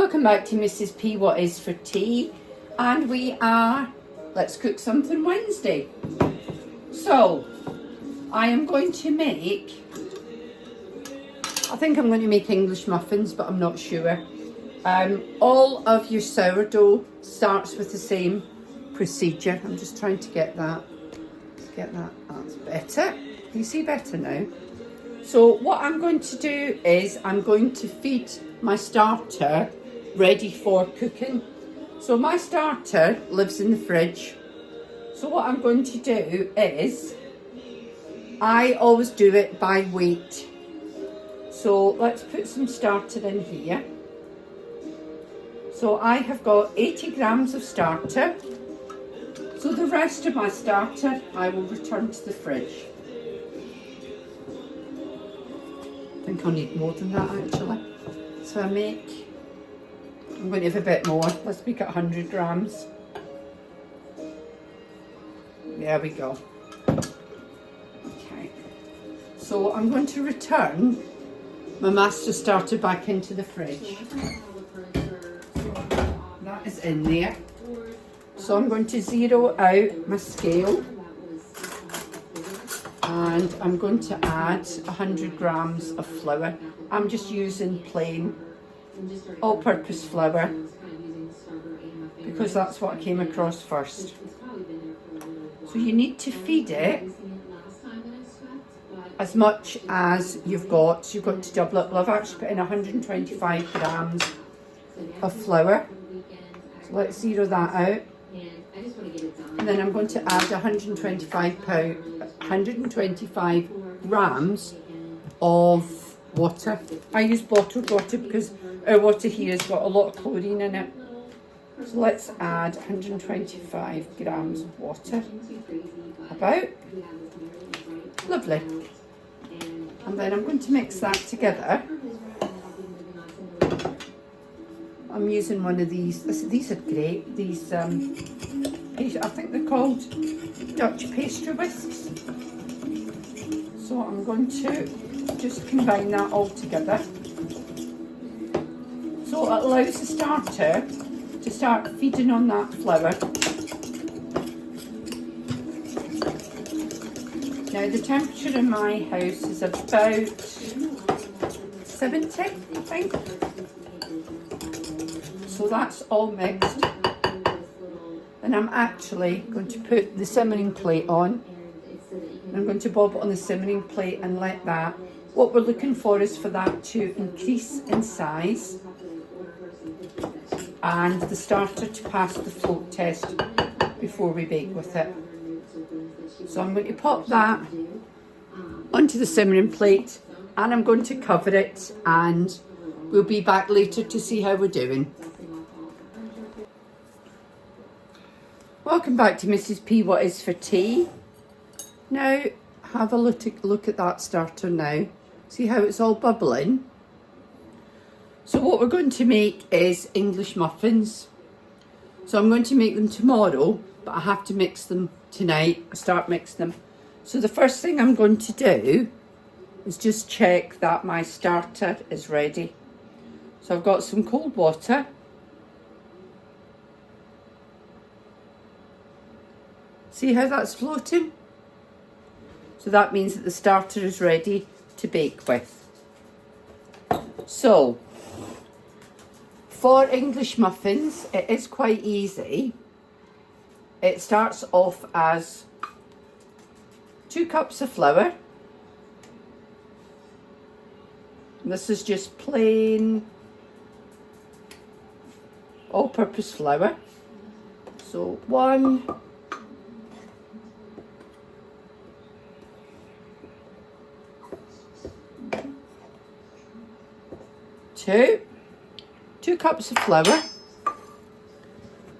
Welcome back to Mrs. P What Is for Tea, and we are Let's Cook Something Wednesday. So I am going to make, I think I'm going to make English muffins, but I'm not sure. All of your sourdough starts with the same procedure. I'm just trying to get that, that's better. Can you see better now? So what I'm going to do is I'm going to feed my starter ready for cooking. So my starter lives in the fridge. So what I'm going to do is I always do it by weight. So let's put some starter in here. So I have got 80 grams of starter. So the rest of my starter I will return to the fridge. I think I'll need more than that actually. So I'm going to have a bit more. Let's make it 100 grams. There we go. Okay. So I'm going to return my master starter back into the fridge. That is in there. So I'm going to zero out my scale. And I'm going to add 100 grams of flour. I'm just using plain all-purpose flour because that's what I came across first. So you need to feed it as much as you've got. So you've got to double it. Well, I've actually put in 125 grams of flour. So let's zero that out. And then I'm going to add 125 grams of water. I use bottled water because our water here has got a lot of chlorine in it. So let's add 125 grams of water. About. Lovely. And then I'm going to mix that together. I'm using one of these. These are great. These, I think they're called Dutch pastry whisks. So I'm going to just combine that all together. So it allows the starter to start feeding on that flour. Now the temperature in my house is about 70, I think. So that's all mixed. And I'm actually going to put the simmering plate on. I'm going to bob it on the simmering plate and let that. What we're looking for is for that to increase in size and the starter to pass the float test before we bake with it. So I'm going to pop that onto the simmering plate and I'm going to cover it, and we'll be back later to see how we're doing. Welcome back to Mrs. P What Is for Tea. Now have a look at that starter now. See how it's all bubbling? So what we're going to make is English muffins. So I'm going to make them tomorrow, but I have to mix them tonight. I start mixing them. So the first thing I'm going to do is just check that my starter is ready. So I've got some cold water. See how that's floating? So that means that the starter is ready to bake with. So, for English muffins, it is quite easy. It starts off as 2 cups of flour. This is just plain all-purpose flour. So 1, 2 cups of flour,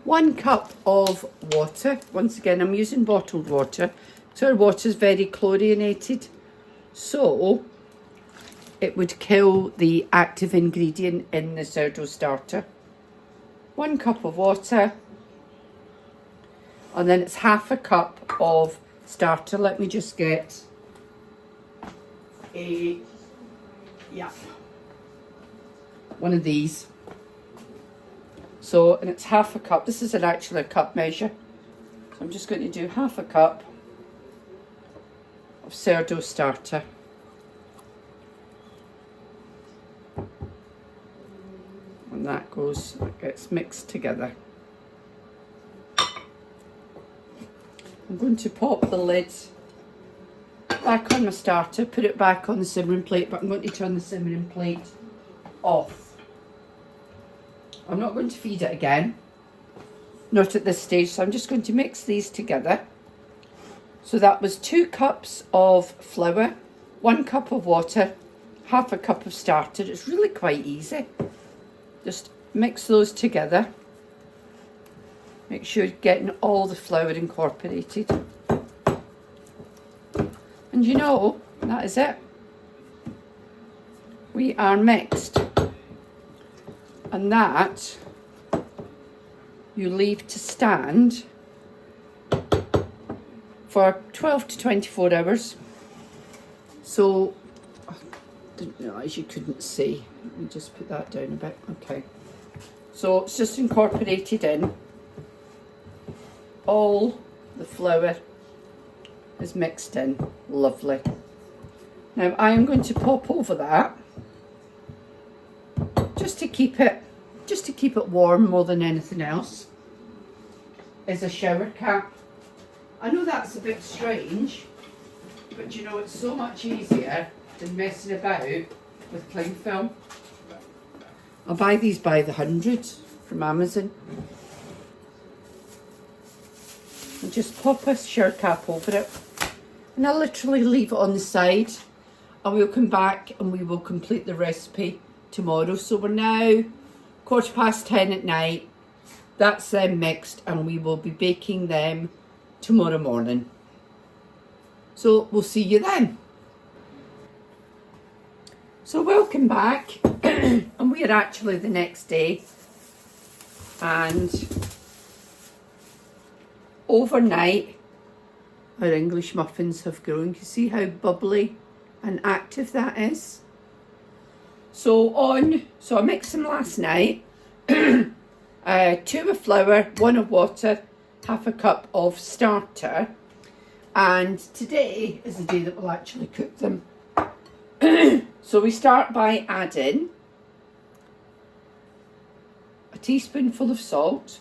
1 cup of water. Once again, I'm using bottled water, so our water is very chlorinated, so it would kill the active ingredient in the sourdough starter. 1 cup of water, and then it's half a cup of starter. Let me just get one of these. So, and it's half a cup. This is actually a cup measure. So I'm just going to do half a cup of sourdough starter. And that gets mixed together. I'm going to pop the lid back on my starter, put it back on the simmering plate, but I'm going to turn the simmering plate off. I'm not going to feed it again, not at this stage, so I'm just going to mix these together. So that was 2 cups of flour, 1 cup of water, half a cup of starter. It's really quite easy. Just mix those together. Make sure you're getting all the flour incorporated. And you know, that is it. We are mixed. And that you leave to stand for 12 to 24 hours. So, I didn't realise you couldn't see. Let me just put that down a bit. Okay. So it's just incorporated in. All the flour is mixed in. Lovely. Now I am going to pop over that just to keep it warm more than anything else, is a shower cap. I know that's a bit strange, but you know, it's so much easier than messing about with cling film. I'll buy these by the hundreds from Amazon. And just pop a shower cap over it. And I'll literally leave it on the side. And we'll come back and we will complete the recipe tomorrow. So we're now 10:15 at night. That's them mixed, and we will be baking them tomorrow morning. So we'll see you then. So welcome back. And we are actually the next day. And overnight, our English muffins have grown. You can see how bubbly and active that is. So I mixed them last night. 2 of flour, 1 of water, half a cup of starter. And today is the day that we'll actually cook them. So we start by adding a teaspoonful of salt.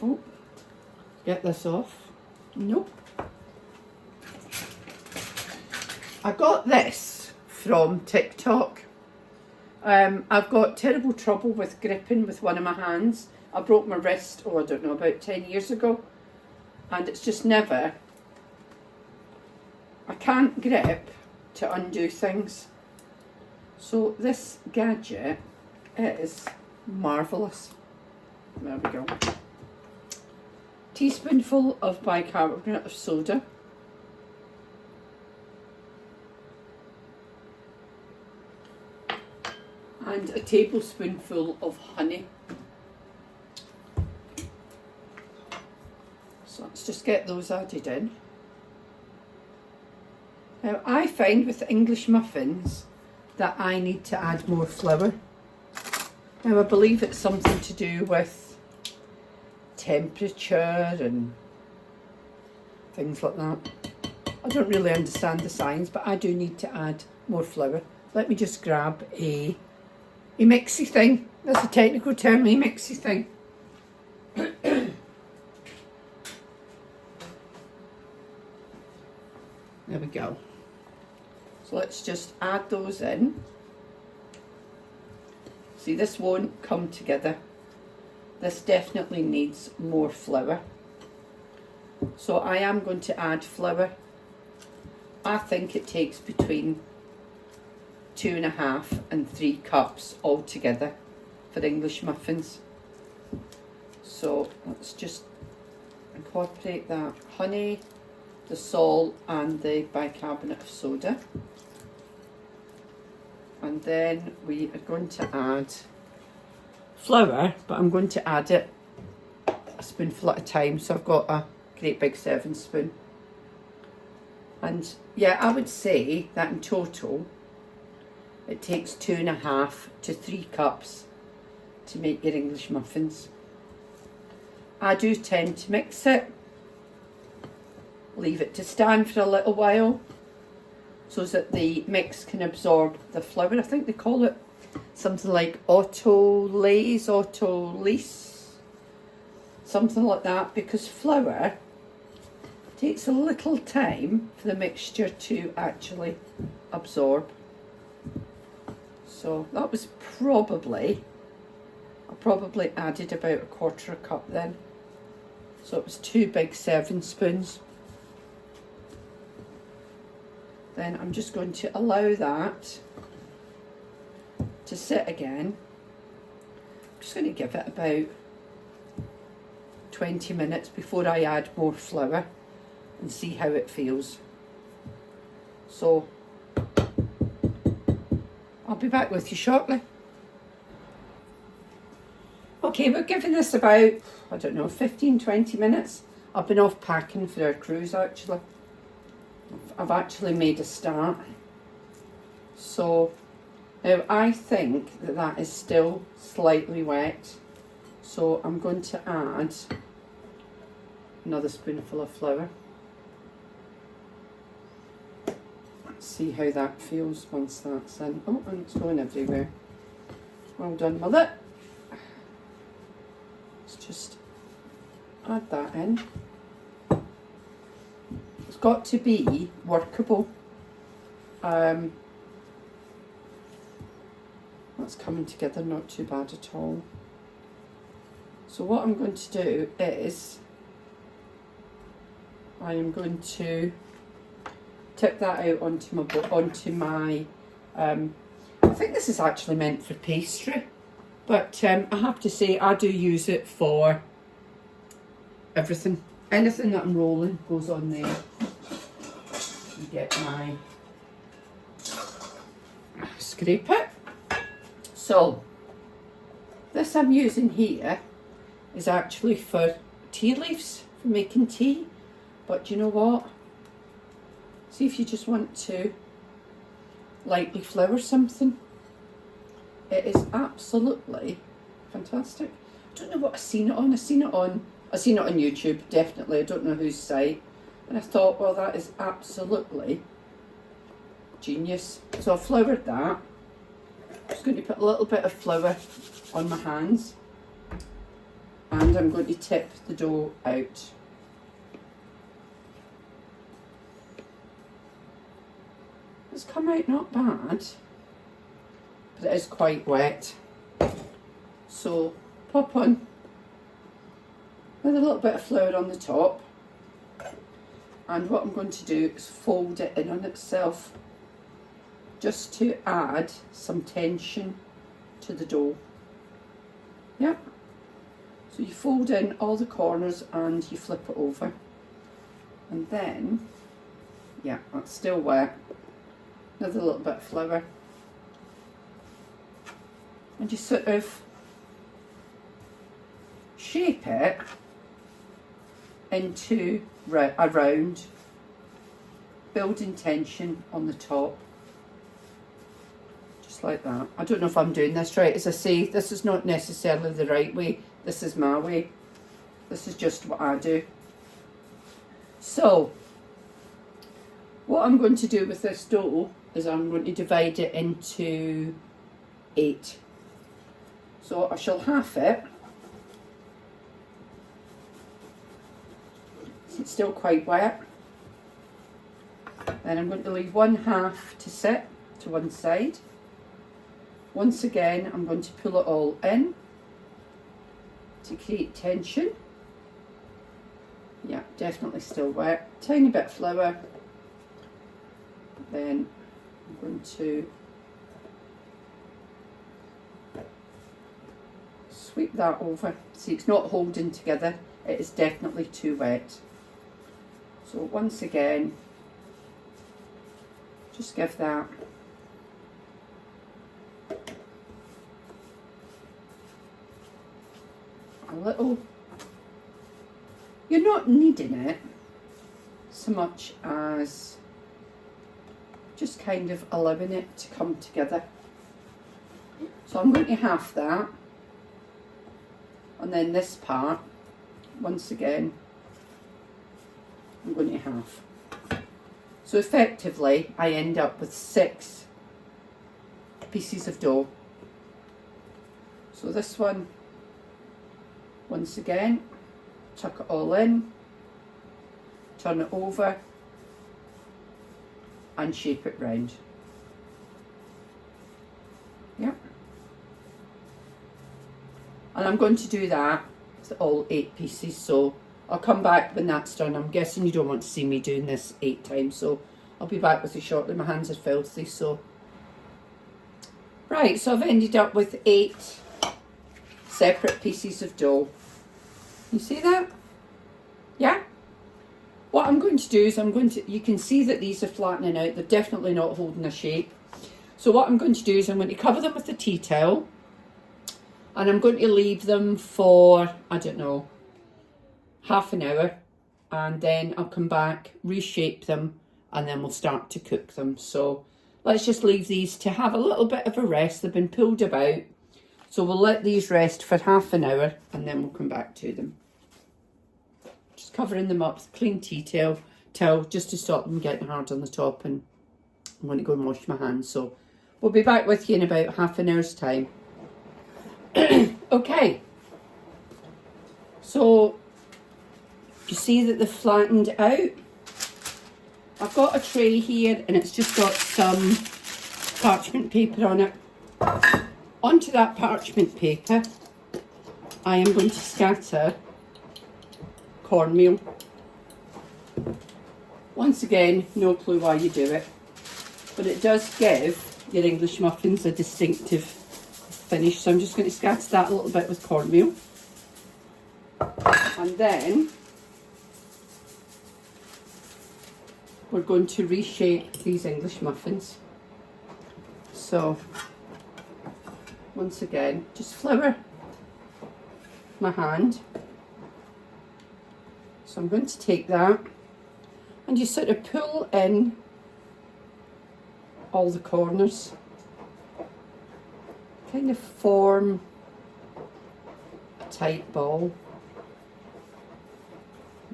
Oh, get this off. Nope. I got this from TikTok. I've got terrible trouble with gripping with one of my hands. I broke my wrist, I don't know, about 10 years ago. And it's just never, I can't grip to undo things. So this gadget is marvellous. There we go. Teaspoonful of bicarbonate of soda. And a tablespoonful of honey. So let's just get those added in. Now I find with English muffins that I need to add more flour. Now I believe it's something to do with temperature and things like that. I don't really understand the science, but I do need to add more flour. Let me just grab a mixy thing. That's a technical term, a mixy thing. There we go. So let's just add those in. See, this won't come together. This definitely needs more flour. So I am going to add flour. I think it takes between 2.5 and 3 cups altogether for English muffins. So let's just incorporate that honey, the salt and the bicarbonate of soda. And then we are going to add flour, but I'm going to add it a spoonful at a time. So I've got a great big serving spoon. And yeah, I would say that in total It takes 2.5 to 3 cups to make your English muffins. I do tend to mix it, leave it to stand for a little while so that the mix can absorb the flour. I think they call it something like auto-laze, auto-lease, something like that, because flour takes a little time for the mixture to actually absorb. So that was probably, I probably added about 1/4 cup then. So it was 2 big serving spoons. Then I'm just going to allow that to sit again. I'm just going to give it about 20 minutes before I add more flour and see how it feels. So I'll be back with you shortly. Okay, we're giving this about, I don't know, 15-20 minutes. I've been off packing for our cruise actually. I've actually made a start. So now I think that that is still slightly wet. So I'm going to add another spoonful of flour. Let's see how that feels once that's in. Oh, and it's going everywhere. Well done with it. Let's just add that in. It's got to be workable. That's coming together not too bad at all. So what I'm going to do is I am going to tip that out onto my I think this is actually meant for pastry, but I have to say I do use it for everything. Anything that I'm rolling goes on there. You get my scrape it. So this I'm using here is actually for tea leaves, for making tea. But you know what? See if you just want to lightly flour something. It is absolutely fantastic. I don't know what I've seen it on. I've seen it on YouTube, definitely. I don't know whose site. And I thought, well, that is absolutely genius. So I floured that. I'm just going to put a little bit of flour on my hands. And I'm going to tip the dough out. It's come out not bad, but it is quite wet. So pop on with a little bit of flour on the top, and what I'm going to do is fold it in on itself just to add some tension to the dough. Yep. So you fold in all the corners and you flip it over, and then, yeah, that's still wet. Another little bit of flour, and you sort of shape it into a round, building tension on the top, just like that. I don't know if I'm doing this right. As I say, this is not necessarily the right way. This is my way. This is just what I do. So what I'm going to do with this dough is I'm going to divide it into 8. So I shall half it. It's still quite wet. Then I'm going to leave 1/2 to sit to one side. Once again, I'm going to pull it all in to create tension. Yeah, definitely still wet. Tiny bit of flour. Then I'm going to sweep that over. See, it's not holding together. It is definitely too wet. So once again, just give that a little, you're not kneading it so much as just kind of allowing it to come together. So I'm going to half that. And then this part, once again, I'm going to half. So effectively, I end up with 6 pieces of dough. So this one, once again, tuck it all in, turn it over, and shape it round. Yep. And I'm going to do that with all 8 pieces, so I'll come back when that's done. I'm guessing you don't want to see me doing this 8 times, so I'll be back with you shortly. My hands are filthy, so. Right, so I've ended up with 8 separate pieces of dough. You see that? Yeah? What I'm going to do is you can see that these are flattening out. They're definitely not holding a shape. So what I'm going to do is I'm going to cover them with a tea towel. And I'm going to leave them for, I don't know, half an hour. And then I'll come back, reshape them, and then we'll start to cook them. So let's just leave these to have a little bit of a rest. They've been pulled about. So we'll let these rest for half an hour, and then we'll come back to them. Just covering them up with a clean tea towel just to stop them getting hard on the top. And I'm going to go and wash my hands. So we'll be back with you in about half an hour's time. Okay, so you see that they've flattened out. I've got a tray here and it's just got some parchment paper on it. Onto that parchment paper, I am going to scatter cornmeal. Once again, no clue why you do it, but it does give your English muffins a distinctive finish. So I'm just going to scatter that a little bit with cornmeal, and then we're going to reshape these English muffins. So once again, just flour my hand. So I'm going to take that and you sort of pull in all the corners, kind of form a tight ball,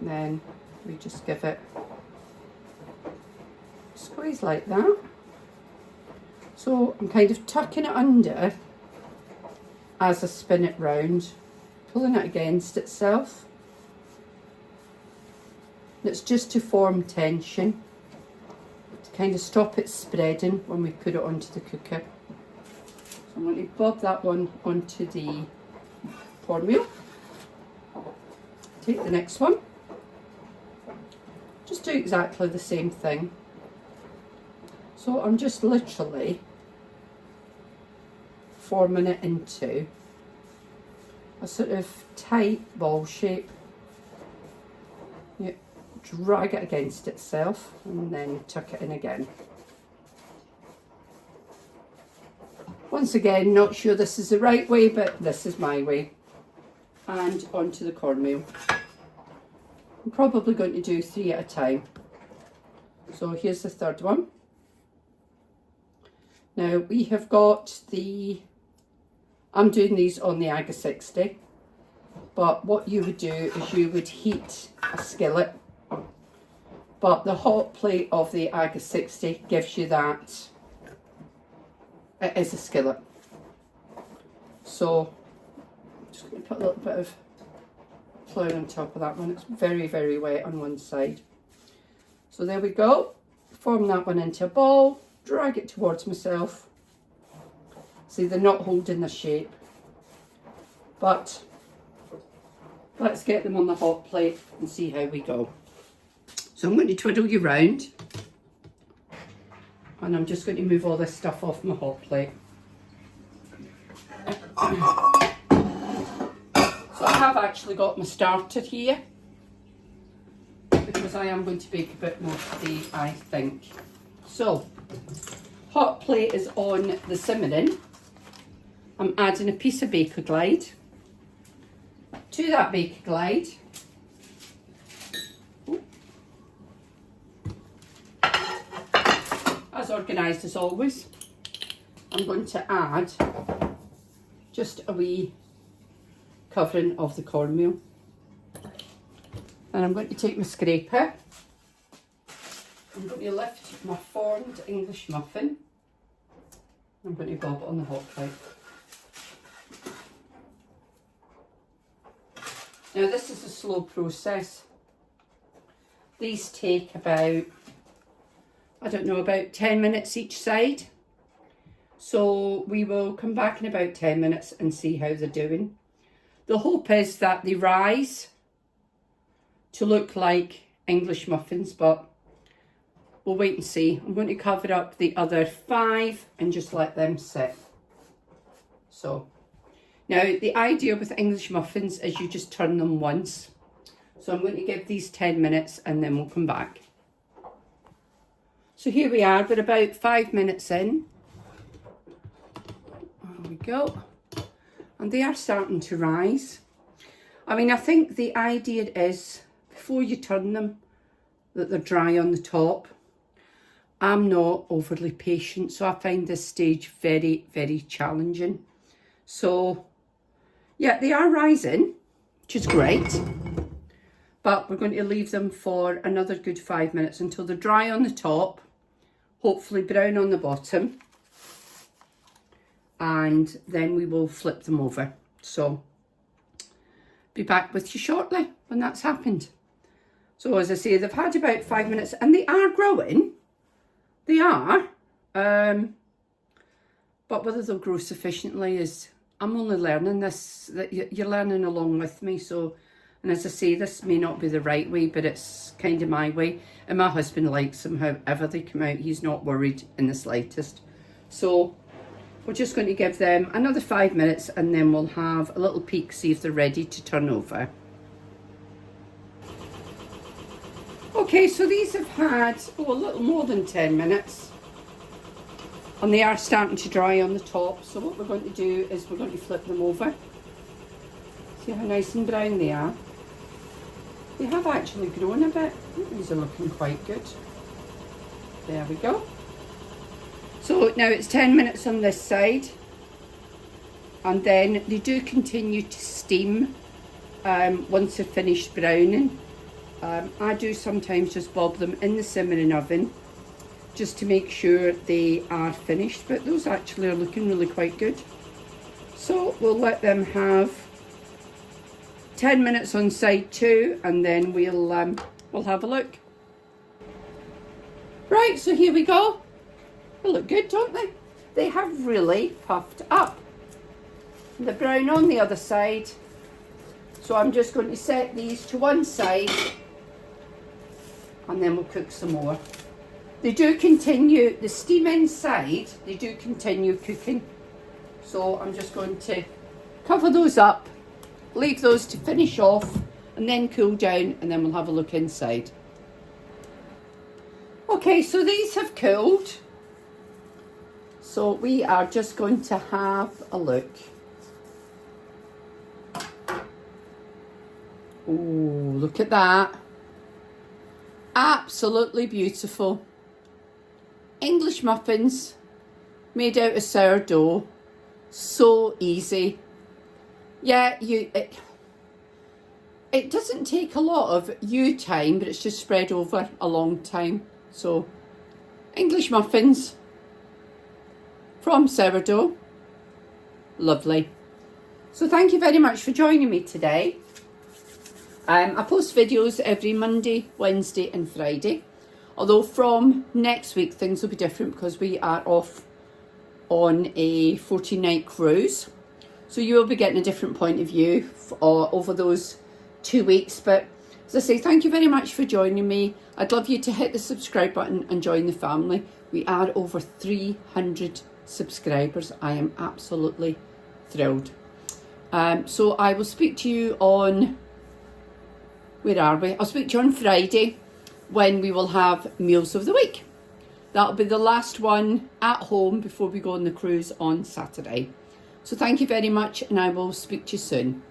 and then we just give it a squeeze like that. So I'm kind of tucking it under as I spin it round, pulling it against itself. And it's just to form tension, to kind of stop it spreading when we put it onto the cooker. So I'm going to bob that one onto the cornmeal. Take the next one. Just do exactly the same thing. So I'm just literally forming it into a sort of tight ball shape. You drag it against itself and then tuck it in again. Once again, not sure this is the right way, but this is my way. And onto the cornmeal. I'm probably going to do 3 at a time. So here's the third one. Now we have got I'm doing these on the AGA60, but what you would do is you would heat a skillet, but the hot plate of the AGA60 gives you that, it is a skillet. So I'm just going to put a little bit of flour on top of that one. It's very, very wet on one side. So there we go. Form that one into a ball, drag it towards myself. See, they're not holding the shape, but let's get them on the hot plate and see how we go. So I'm going to twiddle you round, and I'm just going to move all this stuff off my hot plate. So I have actually got my starter here, because I am going to bake a bit more today, I think. So, hot plate is on the simmering. I'm adding a piece of baker glide. To that baker glide, as organised as always, I'm going to add just a wee covering of the cornmeal. And I'm going to take my scraper. I'm going to lift my formed English muffin. I'm going to bob it on the hot plate. Now this is a slow process. These take about, I don't know, about 10 minutes each side. So we will come back in about 10 minutes and see how they're doing. The hope is that they rise to look like English muffins, but we'll wait and see. I'm going to cover up the other 5 and just let them sit. So, now the idea with English muffins is you just turn them once. So I'm going to give these 10 minutes and then we'll come back. So here we are, we're about 5 minutes in. There we go. And they are starting to rise. I mean, I think the idea is, before you turn them, that they're dry on the top. I'm not overly patient, so I find this stage very, very challenging. So, yeah, they are rising, which is great. But we're going to leave them for another good 5 minutes until they're dry on the top, hopefully brown on the bottom. And then we will flip them over. So, be back with you shortly when that's happened. So as I say, they've had about 5 minutes and they are growing. They are. But whether they'll grow sufficiently is, I'm only learning this, that you're learning along with me. So, and as I say, this may not be the right way, but it's kind of my way. And my husband likes them however they come out. He's not worried in the slightest. So we're just going to give them another 5 minutes and then we'll have a little peek, see if they're ready to turn over. Okay, so these have had, a little more than 10 minutes. And they are starting to dry on the top. So what we're going to do is we're going to flip them over. See how nice and brown they are. They have actually grown a bit. These are looking quite good. There we go. So now it's 10 minutes on this side, and then they do continue to steam once they're finished browning. I do sometimes just bob them in the simmering oven just to make sure they are finished, but those actually are looking really quite good. So we'll let them have 10 minutes on side 2 and then we'll have a look. Right, so here we go. They look good, don't they? They have really puffed up. The brown on the other side. So I'm just going to set these to one side and then we'll cook some more. They do continue, the steam inside, they do continue cooking. So I'm just going to cover those up, leave those to finish off and then cool down and then we'll have a look inside. Okay, so these have cooled. So we are just going to have a look. Oh, look at that. Absolutely beautiful. English muffins made out of sourdough. So easy. Yeah, it doesn't take a lot of time, but it's just spread over a long time. So, English muffins from sourdough. Lovely. So thank you very much for joining me today. I post videos every Monday, Wednesday and Friday. Although from next week things will be different because we are off on a 14-night cruise. So you will be getting a different point of view over those 2 weeks. But as I say, thank you very much for joining me. I'd love you to hit the subscribe button and join the family. We are over 300 subscribers. I am absolutely thrilled. So I will speak to you on, where are we? I'll speak to you on Friday when we will have meals of the week. That'll be the last one at home before we go on the cruise on Saturday. So thank you very much and I will speak to you soon.